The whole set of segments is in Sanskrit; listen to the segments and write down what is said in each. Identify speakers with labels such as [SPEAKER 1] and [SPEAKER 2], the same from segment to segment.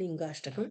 [SPEAKER 1] लिङ्गाष्टकम्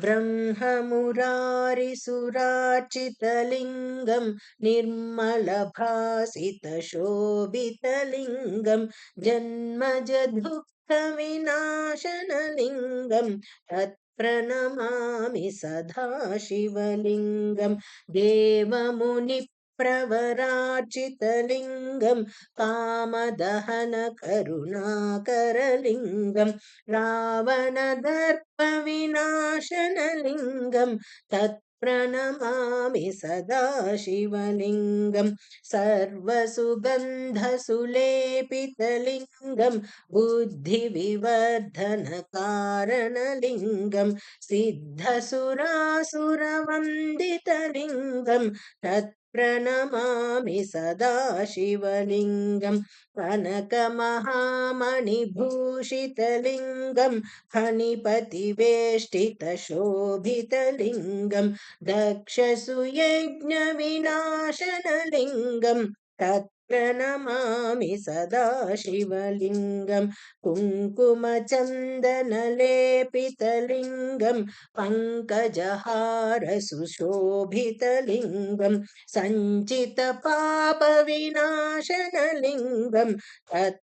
[SPEAKER 1] ब्रह्ममुरारिसुरार्चितलिङ्गं निर्मलभासितशोभितलिङ्गं जन्मजदुःखविनाशनलिङ्गं तत्प्रणमामि सदा शिवलिङ्गं देवमुनिप्रवरार्चितलिङ्गं कामदहनकरुणाकरलिङ्गं रावणदर्पविनाशनलिङ्गं तत्प्रणमामि सदा शिवलिङ्गं सर्वसुगन्धसुलेपितलिङ्गं बुद्धिविवर्धनकारणलिङ्गं सिद्धसुरासुरवन्दितलिङ्गं तत्प्रणमामि सदा शिवलिङ्गं कनकमहामणिभूषितलिङ्गं फणिपतिवेष्टितशोभितलिङ्गं दक्षसुयज्ञविनाशनलिङ्गं तत्प्रणमामि सदा शिवलिङ्गं कुङ्कुमचन्दनलेपितलिङ्गं पङ्कजहारसुशोभितलिङ्गं सञ्चितपापविनाशनलिङ्गं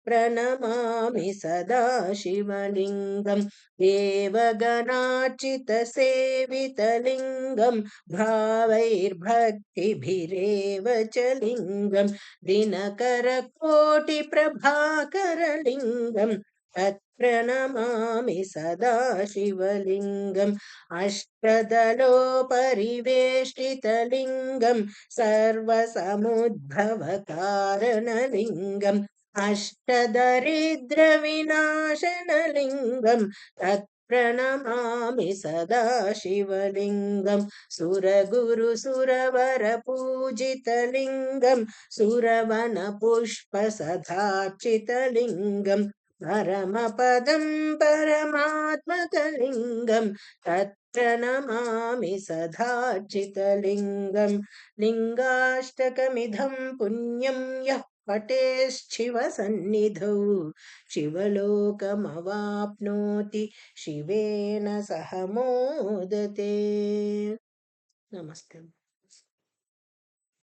[SPEAKER 1] तत्प्रणमामि सदा शिवलिङ्गं देवगणार्चितसेवितलिङ्गं भावैर्भक्तिभिरेव च लिङ्गं दिनकरकोटिप्रभाकरलिङ्गं तत्प्रणमामि सदा शिवलिङ्गम् अष्टदलोपरिवेष्टितलिङ्गं सर्वसमुद्भवकारणलिङ्गम् अष्टदरिद्रविनाशनलिङ्गं तत्प्रणमामि सदा शिवलिङ्गं सुरगुरुसुरवरपूजितलिङ्गं सुरवनपुष्पसदार्चितलिङ्गं परमपदं परमात्मकलिङ्गं तत्प्रणमामि सदार्चितलिङ्गं लिङ्गाष्टकमिदं पुण्यं यः पठेच्छिवसन्निधौ शिवलोकमवाप्नोति शिवेन सह मोदते। नमस्ते।